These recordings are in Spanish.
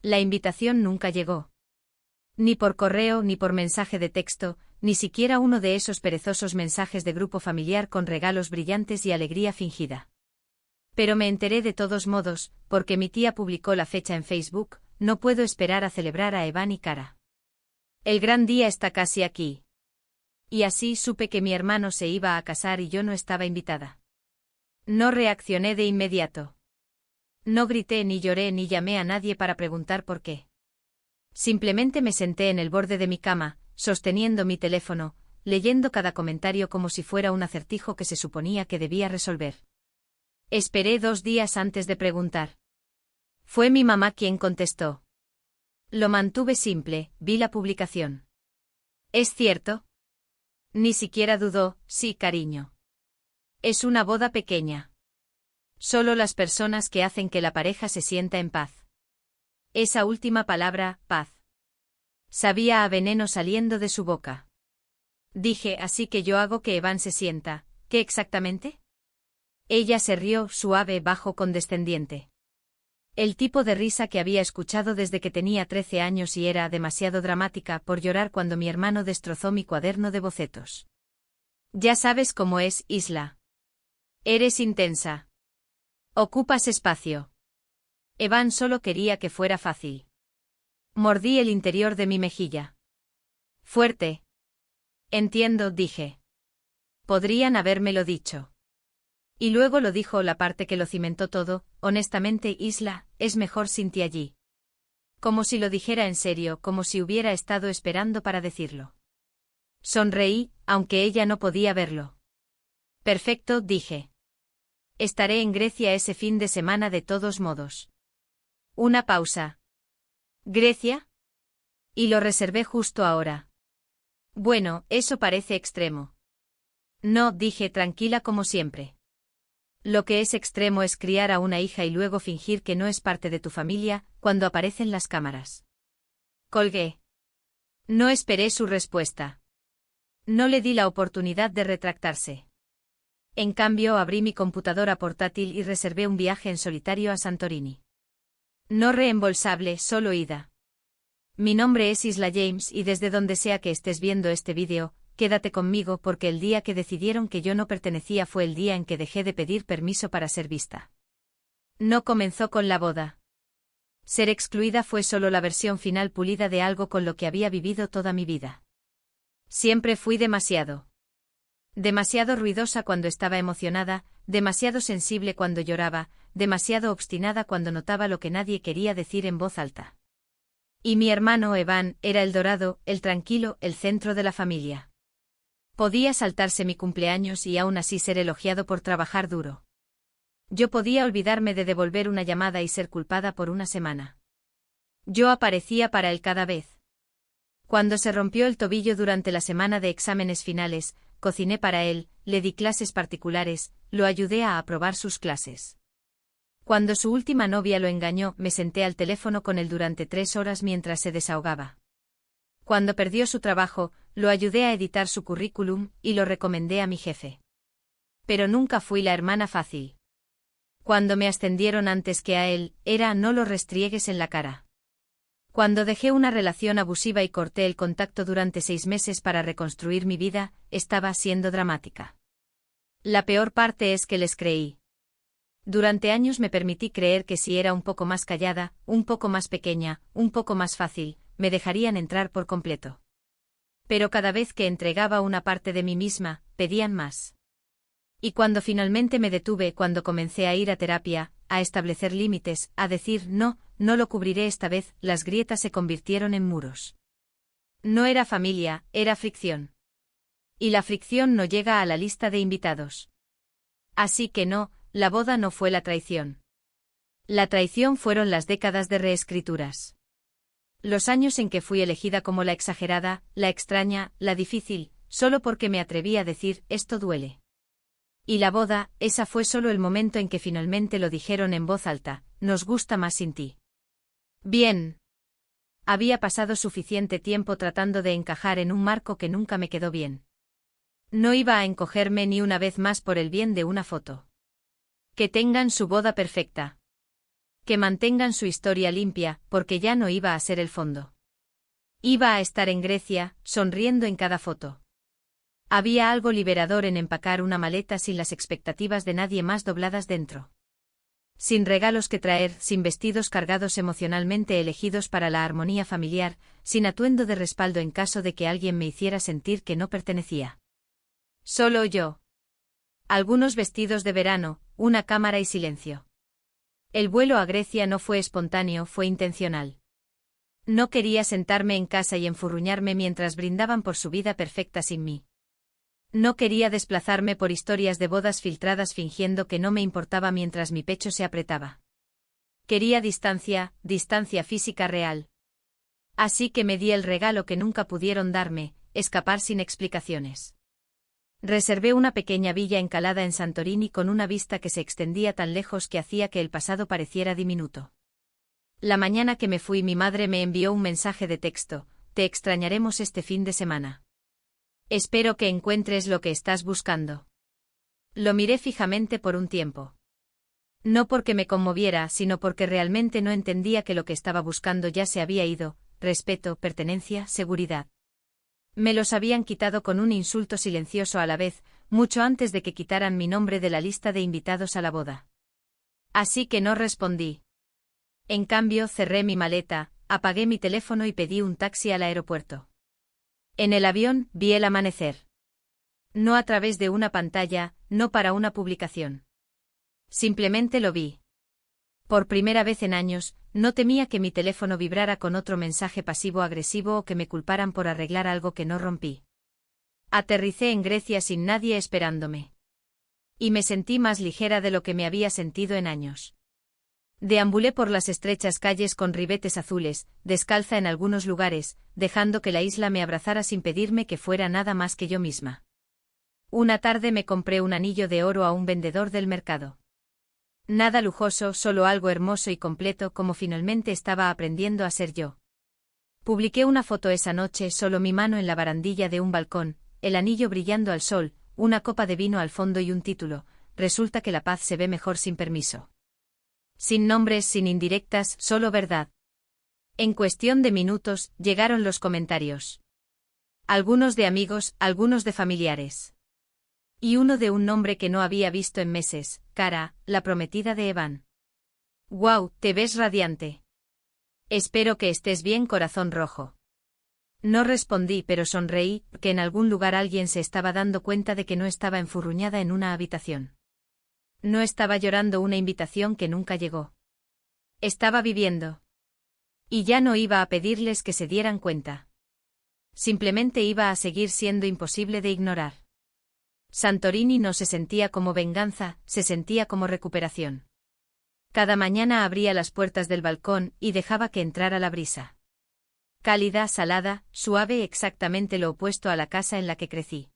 La invitación nunca llegó. Ni por correo ni por mensaje de texto, ni siquiera uno de esos perezosos mensajes de grupo familiar con regalos brillantes y alegría fingida. Pero me enteré de todos modos, porque mi tía publicó la fecha en Facebook. No puedo esperar a celebrar a Evan y Cara. El gran día está casi aquí. Y así supe que mi hermano se iba a casar y yo no estaba invitada. No reaccioné de inmediato. No grité ni lloré ni llamé a nadie para preguntar por qué. Simplemente me senté en el borde de mi cama, sosteniendo mi teléfono, leyendo cada comentario como si fuera un acertijo que se suponía que debía resolver. Esperé 2 días antes de preguntar. Fue mi mamá quien contestó. Lo mantuve simple, vi la publicación. ¿Es cierto? Ni siquiera dudó, sí, cariño. Es una boda pequeña. Solo las personas que hacen que la pareja se sienta en paz. Esa última palabra, paz. Sabía a veneno saliendo de su boca. Dije, así que yo hago que Evan se sienta. ¿Qué exactamente? Ella se rió, suave, bajo, condescendiente. El tipo de risa que había escuchado desde que tenía 13 años y era demasiado dramática por llorar cuando mi hermano destrozó mi cuaderno de bocetos. Ya sabes cómo es, Isla. Eres intensa. Ocupas espacio. Evan solo quería que fuera fácil. Mordí el interior de mi mejilla. Fuerte. Entiendo, dije. Podrían habérmelo dicho. Y luego lo dijo la parte que lo cimentó todo, honestamente, Isla, es mejor sin ti allí. Como si lo dijera en serio, como si hubiera estado esperando para decirlo. Sonreí, aunque ella no podía verlo. Perfecto, dije. Estaré en Grecia ese fin de semana de todos modos. Una pausa. ¿Grecia? Y lo reservé justo ahora. Bueno, eso parece extremo. No, dije tranquila como siempre. Lo que es extremo es criar a una hija y luego fingir que no es parte de tu familia, cuando aparecen las cámaras. Colgué. No esperé su respuesta. No le di la oportunidad de retractarse. En cambio, abrí mi computadora portátil y reservé un viaje en solitario a Santorini. No reembolsable, solo ida. Mi nombre es Isla James y desde donde sea que estés viendo este vídeo, quédate conmigo porque el día que decidieron que yo no pertenecía fue el día en que dejé de pedir permiso para ser vista. No comenzó con la boda. Ser excluida fue solo la versión final pulida de algo con lo que había vivido toda mi vida. Siempre fui demasiado. Demasiado ruidosa cuando estaba emocionada, demasiado sensible cuando lloraba, demasiado obstinada cuando notaba lo que nadie quería decir en voz alta. Y mi hermano Evan era el dorado, el tranquilo, el centro de la familia. Podía saltarse mi cumpleaños y aún así ser elogiado por trabajar duro. Yo podía olvidarme de devolver una llamada y ser culpada por una semana. Yo aparecía para él cada vez. Cuando se rompió el tobillo durante la semana de exámenes finales, cociné para él, le di clases particulares, lo ayudé a aprobar sus clases. Cuando su última novia lo engañó, me senté al teléfono con él durante 3 horas mientras se desahogaba. Cuando perdió su trabajo, lo ayudé a editar su currículum y lo recomendé a mi jefe. Pero nunca fui la hermana fácil. Cuando me ascendieron antes que a él, era no lo restriegues en la cara. Cuando dejé una relación abusiva y corté el contacto durante 6 meses para reconstruir mi vida, estaba siendo dramática. La peor parte es que les creí. Durante años me permití creer que si era un poco más callada, un poco más pequeña, un poco más fácil, me dejarían entrar por completo. Pero cada vez que entregaba una parte de mí misma, pedían más. Y cuando finalmente me detuve, cuando comencé a ir a terapia, a establecer límites, a decir no, no lo cubriré esta vez, las grietas se convirtieron en muros. No era familia, era fricción. Y la fricción no llega a la lista de invitados. Así que no, la boda no fue la traición. La traición fueron las décadas de reescrituras. Los años en que fui elegida como la exagerada, la extraña, la difícil, solo porque me atreví a decir, esto duele. Y la boda, esa fue solo el momento en que finalmente lo dijeron en voz alta, nos gusta más sin ti. Bien. Había pasado suficiente tiempo tratando de encajar en un marco que nunca me quedó bien. No iba a encogerme ni una vez más por el bien de una foto. Que tengan su boda perfecta. Que mantengan su historia limpia, porque ya no iba a ser el fondo. Iba a estar en Grecia, sonriendo en cada foto. Había algo liberador en empacar una maleta sin las expectativas de nadie más dobladas dentro. Sin regalos que traer, sin vestidos cargados emocionalmente elegidos para la armonía familiar, sin atuendo de respaldo en caso de que alguien me hiciera sentir que no pertenecía. Solo yo. Algunos vestidos de verano, una cámara y silencio. El vuelo a Grecia no fue espontáneo, fue intencional. No quería sentarme en casa y enfurruñarme mientras brindaban por su vida perfecta sin mí. No quería desplazarme por historias de bodas filtradas fingiendo que no me importaba mientras mi pecho se apretaba. Quería distancia, distancia física real. Así que me di el regalo que nunca pudieron darme, escapar sin explicaciones. Reservé una pequeña villa encalada en Santorini con una vista que se extendía tan lejos que hacía que el pasado pareciera diminuto. La mañana que me fui mi madre me envió un mensaje de texto: te extrañaremos este fin de semana. Espero que encuentres lo que estás buscando. Lo miré fijamente por un tiempo. No porque me conmoviera, sino porque realmente no entendía que lo que estaba buscando ya se había ido: respeto, pertenencia, seguridad. Me los habían quitado con un insulto silencioso a la vez, mucho antes de que quitaran mi nombre de la lista de invitados a la boda. Así que no respondí. En cambio, cerré mi maleta, apagué mi teléfono y pedí un taxi al aeropuerto. En el avión, vi el amanecer. No a través de una pantalla, no para una publicación. Simplemente lo vi. Por primera vez en años, no temía que mi teléfono vibrara con otro mensaje pasivo-agresivo o que me culparan por arreglar algo que no rompí. Aterricé en Grecia sin nadie esperándome. Y me sentí más ligera de lo que me había sentido en años. Deambulé por las estrechas calles con ribetes azules, descalza en algunos lugares, dejando que la isla me abrazara sin pedirme que fuera nada más que yo misma. Una tarde me compré un anillo de oro a un vendedor del mercado. Nada lujoso, solo algo hermoso y completo como finalmente estaba aprendiendo a ser yo. Publiqué una foto esa noche, solo mi mano en la barandilla de un balcón, el anillo brillando al sol, una copa de vino al fondo y un título: resulta que la paz se ve mejor sin permiso. Sin nombres, sin indirectas, solo verdad. En cuestión de minutos, llegaron los comentarios. Algunos de amigos, algunos de familiares. Y uno de un nombre que no había visto en meses: Cara, la prometida de Evan. «Guau, te ves radiante. Espero que estés bien, corazón rojo». No respondí, pero sonreí, que en algún lugar alguien se estaba dando cuenta de que no estaba enfurruñada en una habitación. No estaba llorando una invitación que nunca llegó. Estaba viviendo. Y ya no iba a pedirles que se dieran cuenta. Simplemente iba a seguir siendo imposible de ignorar. Santorini no se sentía como venganza, se sentía como recuperación. Cada mañana abría las puertas del balcón y dejaba que entrara la brisa. Cálida, salada, suave, exactamente lo opuesto a la casa en la que crecí.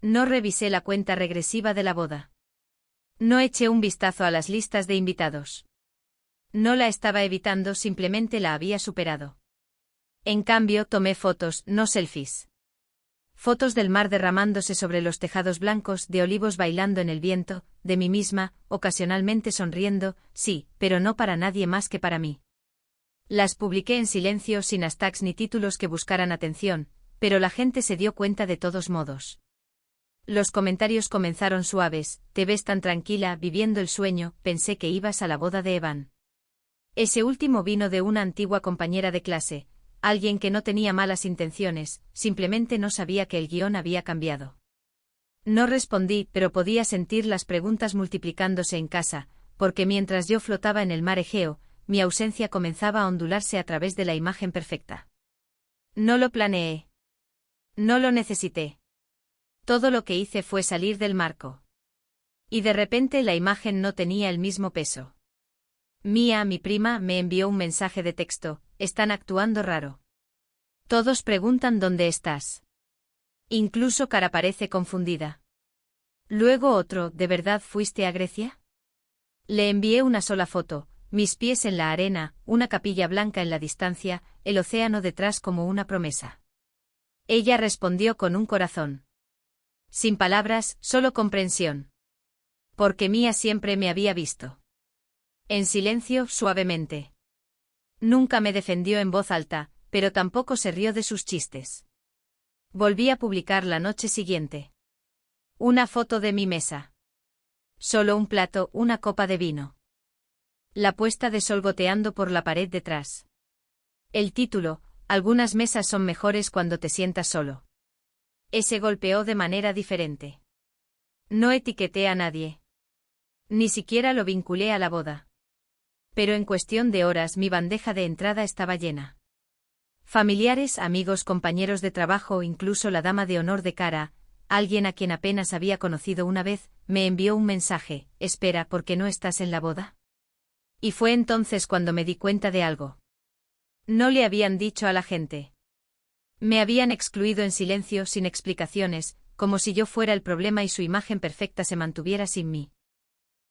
No revisé la cuenta regresiva de la boda. No eché un vistazo a las listas de invitados. No la estaba evitando, simplemente la había superado. En cambio, tomé fotos, no selfies. Fotos del mar derramándose sobre los tejados blancos, de olivos bailando en el viento, de mí misma, ocasionalmente sonriendo, sí, pero no para nadie más que para mí. Las publiqué en silencio, sin hashtags ni títulos que buscaran atención, pero la gente se dio cuenta de todos modos. Los comentarios comenzaron suaves: te ves tan tranquila, viviendo el sueño, pensé que ibas a la boda de Evan. Ese último vino de una antigua compañera de clase, alguien que no tenía malas intenciones, simplemente no sabía que el guión había cambiado. No respondí, pero podía sentir las preguntas multiplicándose en casa, porque mientras yo flotaba en el mar Egeo, mi ausencia comenzaba a ondularse a través de la imagen perfecta. No lo planeé. No lo necesité. Todo lo que hice fue salir del marco. Y de repente la imagen no tenía el mismo peso. Mía, mi prima, me envió un mensaje de texto: están actuando raro. Todos preguntan dónde estás. Incluso Cara parece confundida. Luego otro: ¿de verdad fuiste a Grecia? Le envié una sola foto: mis pies en la arena, una capilla blanca en la distancia, el océano detrás como una promesa. Ella respondió con un corazón. Sin palabras, solo comprensión. Porque Mía siempre me había visto. En silencio, suavemente. Nunca me defendió en voz alta, pero tampoco se rió de sus chistes. Volví a publicar la noche siguiente. Una foto de mi mesa. Solo un plato, una copa de vino. La puesta de sol goteando por la pared detrás. El título, algunas mesas son mejores cuando te sientas solo. Ese golpeó de manera diferente. No etiqueté a nadie. Ni siquiera lo vinculé a la boda. Pero en cuestión de horas mi bandeja de entrada estaba llena. Familiares, amigos, compañeros de trabajo, incluso la dama de honor de Cara, alguien a quien apenas había conocido una vez, me envió un mensaje: espera, ¿por qué no estás en la boda? Y fue entonces cuando me di cuenta de algo. No le habían dicho a la gente. Me habían excluido en silencio, sin explicaciones, como si yo fuera el problema y su imagen perfecta se mantuviera sin mí.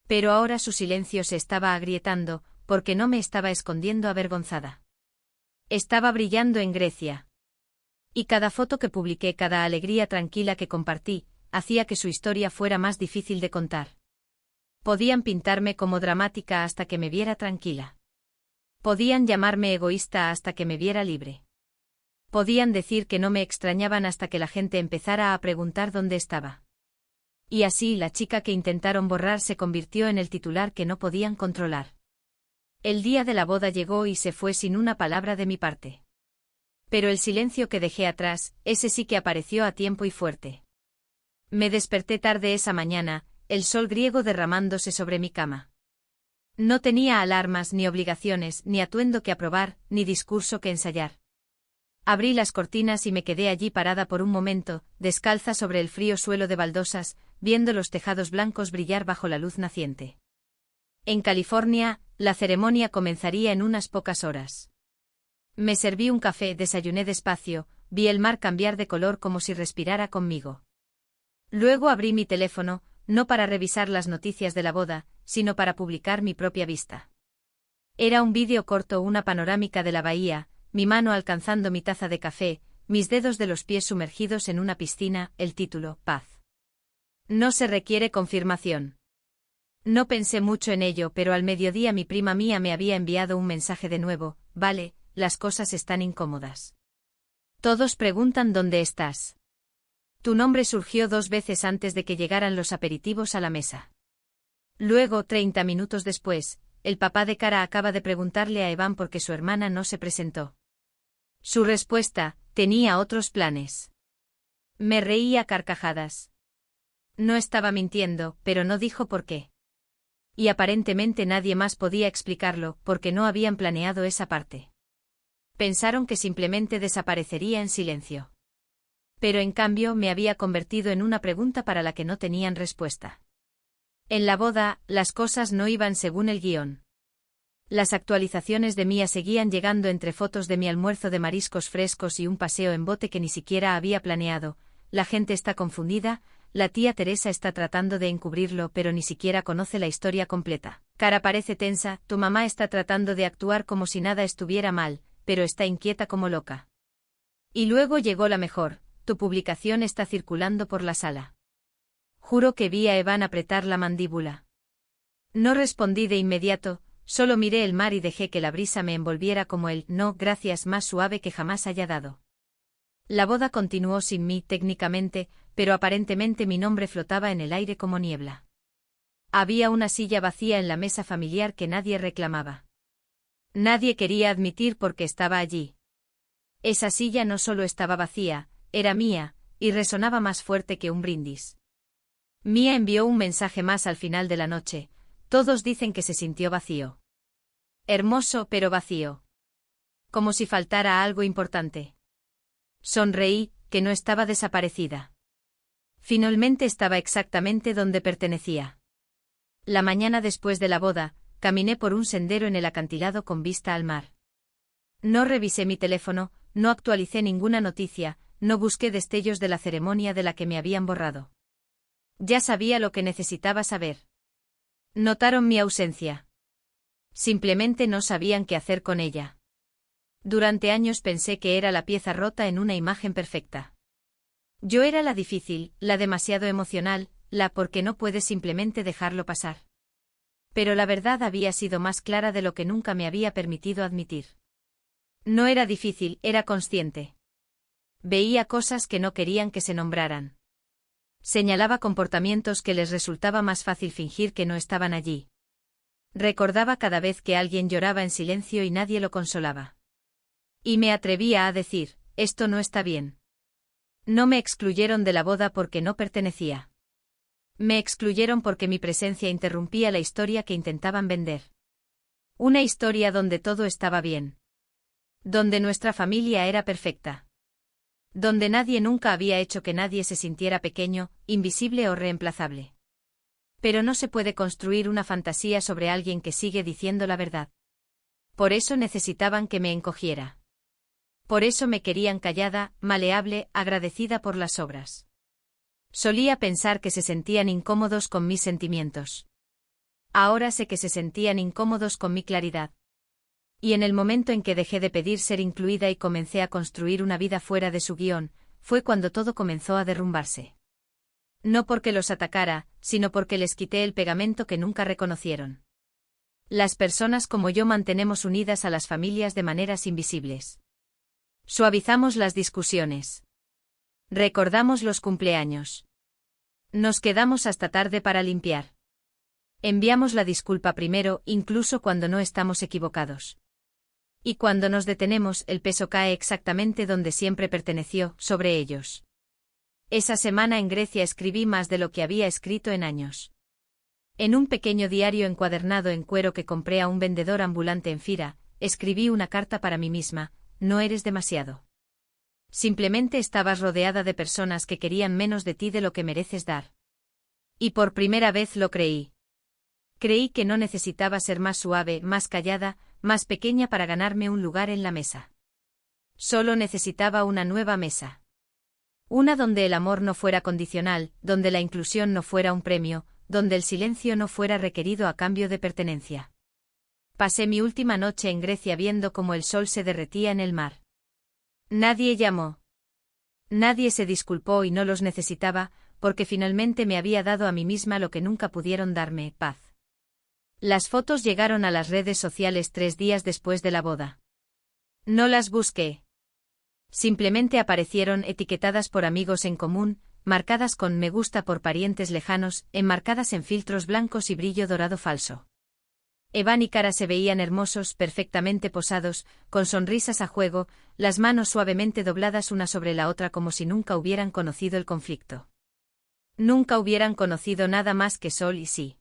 Pero ahora su silencio se estaba agrietando, porque no me estaba escondiendo avergonzada. Estaba brillando en Grecia. Y cada foto que publiqué, cada alegría tranquila que compartí, hacía que su historia fuera más difícil de contar. Podían pintarme como dramática hasta que me viera tranquila. Podían llamarme egoísta hasta que me viera libre. Podían decir que no me extrañaban hasta que la gente empezara a preguntar dónde estaba. Y así la chica que intentaron borrar se convirtió en el titular que no podían controlar. El día de la boda llegó y se fue sin una palabra de mi parte. Pero el silencio que dejé atrás, ese sí que apareció a tiempo y fuerte. Me desperté tarde esa mañana, el sol griego derramándose sobre mi cama. No tenía alarmas, ni obligaciones, ni atuendo que aprobar, ni discurso que ensayar. Abrí las cortinas y me quedé allí parada por un momento, descalza sobre el frío suelo de baldosas, viendo los tejados blancos brillar bajo la luz naciente. En California, la ceremonia comenzaría en unas pocas horas. Me serví un café, desayuné despacio, vi el mar cambiar de color como si respirara conmigo. Luego abrí mi teléfono, no para revisar las noticias de la boda, sino para publicar mi propia vista. Era un vídeo corto, una panorámica de la bahía, mi mano alcanzando mi taza de café, mis dedos de los pies sumergidos en una piscina, el título: Paz. No se requiere confirmación. No pensé mucho en ello, pero al mediodía mi prima mía me había enviado un mensaje de nuevo: vale, las cosas están incómodas. Todos preguntan dónde estás. Tu nombre surgió 2 veces antes de que llegaran los aperitivos a la mesa. Luego, 30 minutos después, el papá de Cara acaba de preguntarle a Evan por qué su hermana no se presentó. Su respuesta: tenía otros planes. Me reí a carcajadas. No estaba mintiendo, pero no dijo por qué. Y aparentemente nadie más podía explicarlo, porque no habían planeado esa parte. Pensaron que simplemente desaparecería en silencio. Pero en cambio me había convertido en una pregunta para la que no tenían respuesta. En la boda, las cosas no iban según el guión. Las actualizaciones de Mía seguían llegando entre fotos de mi almuerzo de mariscos frescos y un paseo en bote que ni siquiera había planeado. La gente está confundida, la tía Teresa está tratando de encubrirlo pero ni siquiera conoce la historia completa. Cara parece tensa, tu mamá está tratando de actuar como si nada estuviera mal, pero está inquieta como loca. Y luego llegó la mejor: tu publicación está circulando por la sala. Juro que vi a Evan apretar la mandíbula. No respondí de inmediato, solo miré el mar y dejé que la brisa me envolviera como el no gracias más suave que jamás haya dado. La boda continuó sin mí técnicamente, pero aparentemente mi nombre flotaba en el aire como niebla. Había una silla vacía en la mesa familiar que nadie reclamaba. Nadie quería admitir por qué estaba allí. Esa silla no solo estaba vacía, era mía, y resonaba más fuerte que un brindis. Mía envió un mensaje más al final de la noche: todos dicen que se sintió vacío. Hermoso pero vacío. Como si faltara algo importante. Sonreí, que no estaba desaparecida. Finalmente estaba exactamente donde pertenecía. La mañana después de la boda, caminé por un sendero en el acantilado con vista al mar. No revisé mi teléfono, no actualicé ninguna noticia, no busqué destellos de la ceremonia de la que me habían borrado. Ya sabía lo que necesitaba saber. Notaron mi ausencia. Simplemente no sabían qué hacer con ella. Durante años pensé que era la pieza rota en una imagen perfecta. Yo era la difícil, la demasiado emocional, la porque no puedes simplemente dejarlo pasar. Pero la verdad había sido más clara de lo que nunca me había permitido admitir. No era difícil, era consciente. Veía cosas que no querían que se nombraran. Señalaba comportamientos que les resultaba más fácil fingir que no estaban allí. Recordaba cada vez que alguien lloraba en silencio y nadie lo consolaba. Y me atrevía a decir, esto no está bien. No me excluyeron de la boda porque no pertenecía. Me excluyeron porque mi presencia interrumpía la historia que intentaban vender. Una historia donde todo estaba bien. Donde nuestra familia era perfecta. Donde nadie nunca había hecho que nadie se sintiera pequeño, invisible o reemplazable. Pero no se puede construir una fantasía sobre alguien que sigue diciendo la verdad. Por eso necesitaban que me encogiera. Por eso me querían callada, maleable, agradecida por las obras. Solía pensar que se sentían incómodos con mis sentimientos. Ahora sé que se sentían incómodos con mi claridad. Y en el momento en que dejé de pedir ser incluida y comencé a construir una vida fuera de su guión, fue cuando todo comenzó a derrumbarse. No porque los atacara, sino porque les quité el pegamento que nunca reconocieron. Las personas como yo mantenemos unidas a las familias de maneras invisibles. Suavizamos las discusiones. Recordamos los cumpleaños. Nos quedamos hasta tarde para limpiar. Enviamos la disculpa primero, incluso cuando no estamos equivocados. Y cuando nos detenemos, el peso cae exactamente donde siempre perteneció, sobre ellos. Esa semana en Grecia escribí más de lo que había escrito en años. En un pequeño diario encuadernado en cuero que compré a un vendedor ambulante en Fira, escribí una carta para mí misma: no eres demasiado. Simplemente estabas rodeada de personas que querían menos de ti de lo que mereces dar. Y por primera vez lo creí. Creí que no necesitaba ser más suave, más callada, más pequeña para ganarme un lugar en la mesa. Solo necesitaba una nueva mesa. Una donde el amor no fuera condicional, donde la inclusión no fuera un premio, donde el silencio no fuera requerido a cambio de pertenencia. Pasé mi última noche en Grecia viendo cómo el sol se derretía en el mar. Nadie llamó. Nadie se disculpó y no los necesitaba, porque finalmente me había dado a mí misma lo que nunca pudieron darme: paz. Las fotos llegaron a las redes sociales 3 días después de la boda. No las busqué. Simplemente aparecieron etiquetadas por amigos en común, marcadas con me gusta por parientes lejanos, enmarcadas en filtros blancos y brillo dorado falso. Evan y Cara se veían hermosos, perfectamente posados, con sonrisas a juego, las manos suavemente dobladas una sobre la otra como si nunca hubieran conocido el conflicto. Nunca hubieran conocido nada más que sol y sí.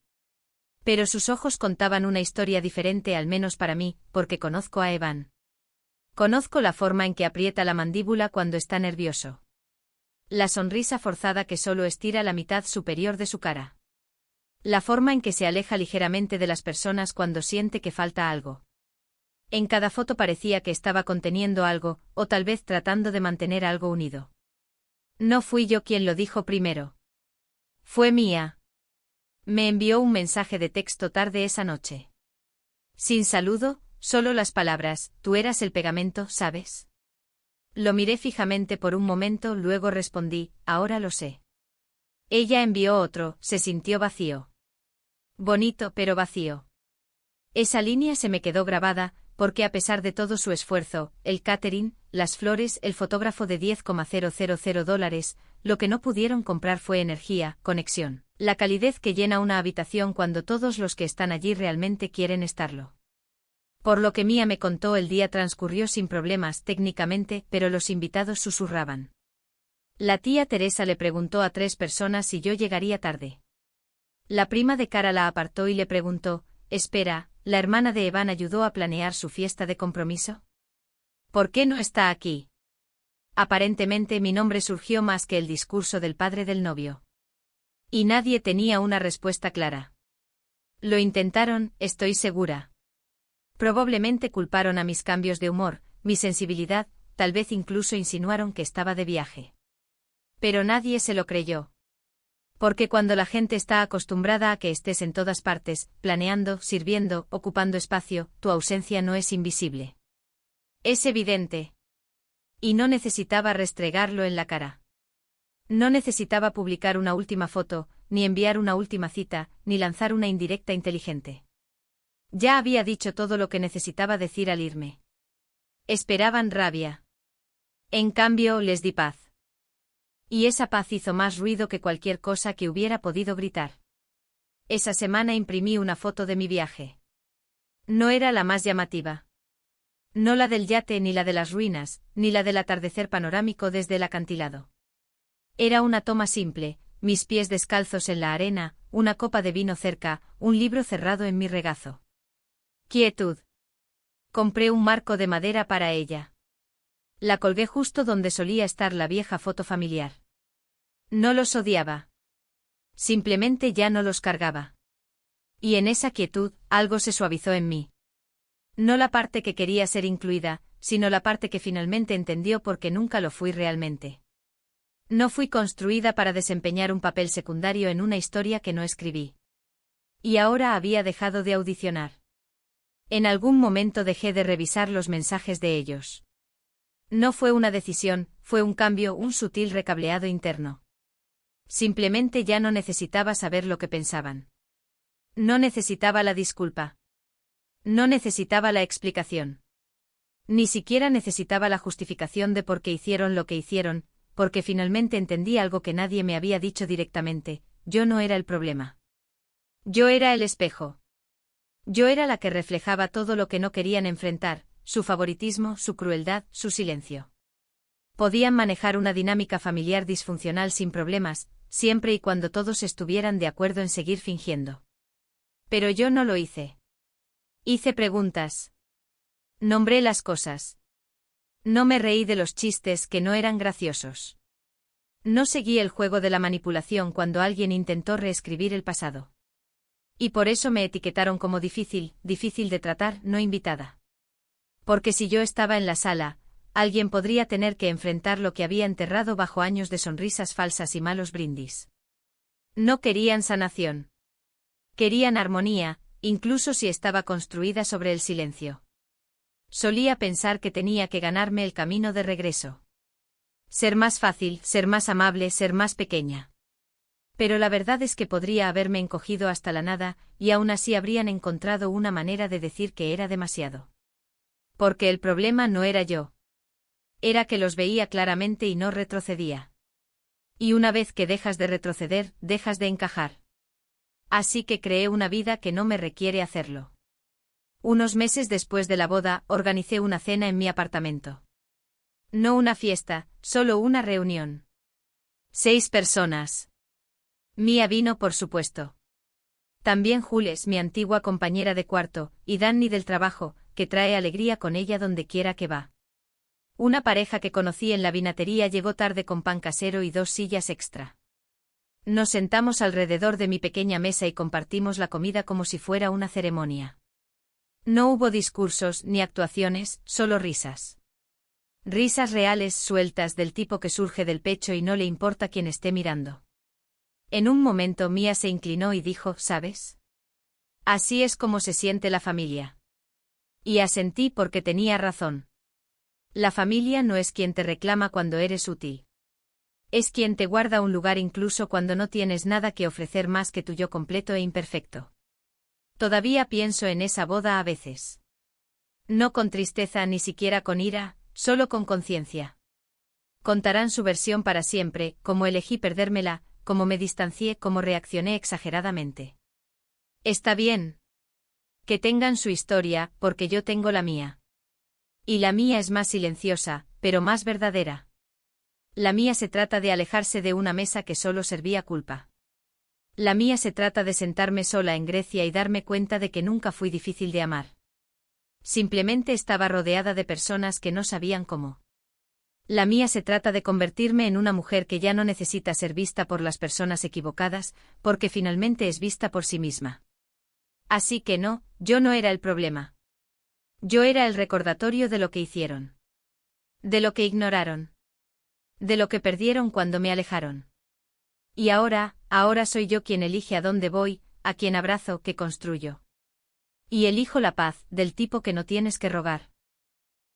Pero sus ojos contaban una historia diferente, al menos para mí, porque conozco a Evan. Conozco la forma en que aprieta la mandíbula cuando está nervioso. La sonrisa forzada que solo estira la mitad superior de su cara. La forma en que se aleja ligeramente de las personas cuando siente que falta algo. En cada foto parecía que estaba conteniendo algo, o tal vez tratando de mantener algo unido. No fui yo quien lo dijo primero. Fue Mía. Me envió un mensaje de texto tarde esa noche. Sin saludo, solo las palabras: tú eras el pegamento, ¿sabes? Lo miré fijamente por un momento, luego respondí: ahora lo sé. Ella envió otro: se sintió vacío. Bonito pero vacío. Esa línea se me quedó grabada, porque a pesar de todo su esfuerzo, el catering, las flores, el fotógrafo de $10,000, lo que no pudieron comprar fue energía, conexión, la calidez que llena una habitación cuando todos los que están allí realmente quieren estarlo. Por lo que Mía me contó, el día transcurrió sin problemas técnicamente, pero los invitados susurraban. La tía Teresa le preguntó a 3 personas si yo llegaría tarde. La prima de Cara la apartó y le preguntó: espera, ¿la hermana de Evan ayudó a planear su fiesta de compromiso? ¿Por qué no está aquí? Aparentemente mi nombre surgió más que el discurso del padre del novio. Y nadie tenía una respuesta clara. Lo intentaron, estoy segura. Probablemente culparon a mis cambios de humor, mi sensibilidad, tal vez incluso insinuaron que estaba de viaje. Pero nadie se lo creyó. Porque cuando la gente está acostumbrada a que estés en todas partes, planeando, sirviendo, ocupando espacio, tu ausencia no es invisible. Es evidente. Y no necesitaba restregarlo en la cara. No necesitaba publicar una última foto, ni enviar una última cita, ni lanzar una indirecta inteligente. Ya había dicho todo lo que necesitaba decir al irme. Esperaban rabia. En cambio, les di paz. Y esa paz hizo más ruido que cualquier cosa que hubiera podido gritar. Esa semana imprimí una foto de mi viaje. No era la más llamativa. No la del yate ni la de las ruinas, ni la del atardecer panorámico desde el acantilado. Era una toma simple, mis pies descalzos en la arena, una copa de vino cerca, un libro cerrado en mi regazo. Quietud. Compré un marco de madera para ella. La colgué justo donde solía estar la vieja foto familiar. No los odiaba. Simplemente ya no los cargaba. Y en esa quietud, algo se suavizó en mí. No la parte que quería ser incluida, sino la parte que finalmente entendió porque nunca lo fui realmente. No fui construida para desempeñar un papel secundario en una historia que no escribí. Y ahora había dejado de audicionar. En algún momento dejé de revisar los mensajes de ellos. No fue una decisión, fue un cambio, un sutil recableado interno. Simplemente ya no necesitaba saber lo que pensaban. No necesitaba la disculpa. No necesitaba la explicación. Ni siquiera necesitaba la justificación de por qué hicieron lo que hicieron, porque finalmente entendí algo que nadie me había dicho directamente: yo no era el problema. Yo era el espejo. Yo era la que reflejaba todo lo que no querían enfrentar, su favoritismo, su crueldad, su silencio. Podían manejar una dinámica familiar disfuncional sin problemas, siempre y cuando todos estuvieran de acuerdo en seguir fingiendo. Pero yo no lo hice. Hice preguntas. Nombré las cosas. No me reí de los chistes que no eran graciosos. No seguí el juego de la manipulación cuando alguien intentó reescribir el pasado. Y por eso me etiquetaron como difícil de tratar, no invitada. Porque si yo estaba en la sala, alguien podría tener que enfrentar lo que había enterrado bajo años de sonrisas falsas y malos brindis. No querían sanación. Querían armonía, incluso si estaba construida sobre el silencio. Solía pensar que tenía que ganarme el camino de regreso. Ser más fácil, ser más amable, ser más pequeña. Pero la verdad es que podría haberme encogido hasta la nada, y aún así habrían encontrado una manera de decir que era demasiado. Porque el problema no era yo. Era que los veía claramente y no retrocedía. Y una vez que dejas de retroceder, dejas de encajar. Así que creé una vida que no me requiere hacerlo. Unos meses después de la boda, organicé una cena en mi apartamento. No una fiesta, solo una reunión. 6 personas. Mia vino, por supuesto. También Jules, mi antigua compañera de cuarto, y Danny del trabajo, que trae alegría con ella donde quiera que va. Una pareja que conocí en la vinatería llegó tarde con pan casero y 2 sillas extra. Nos sentamos alrededor de mi pequeña mesa y compartimos la comida como si fuera una ceremonia. No hubo discursos ni actuaciones, solo risas. Risas reales, sueltas, del tipo que surge del pecho y no le importa quién esté mirando. En un momento Mia se inclinó y dijo: ¿sabes? Así es como se siente la familia. Y asentí porque tenía razón. La familia no es quien te reclama cuando eres útil. Es quien te guarda un lugar incluso cuando no tienes nada que ofrecer más que tu yo completo e imperfecto. Todavía pienso en esa boda a veces. No con tristeza ni siquiera con ira, solo con conciencia. Contarán su versión para siempre, cómo elegí perdérmela, cómo me distancié, cómo reaccioné exageradamente. Está bien. Que tengan su historia, porque yo tengo la mía. Y la mía es más silenciosa, pero más verdadera. La mía se trata de alejarse de una mesa que solo servía culpa. La mía se trata de sentarme sola en Grecia y darme cuenta de que nunca fui difícil de amar. Simplemente estaba rodeada de personas que no sabían cómo. La mía se trata de convertirme en una mujer que ya no necesita ser vista por las personas equivocadas, porque finalmente es vista por sí misma. Así que no, yo no era el problema. Yo era el recordatorio de lo que hicieron. De lo que ignoraron. De lo que perdieron cuando me alejaron. Y ahora soy yo quien elige a dónde voy, a quien abrazo, que construyo. Y elijo la paz, del tipo que no tienes que rogar.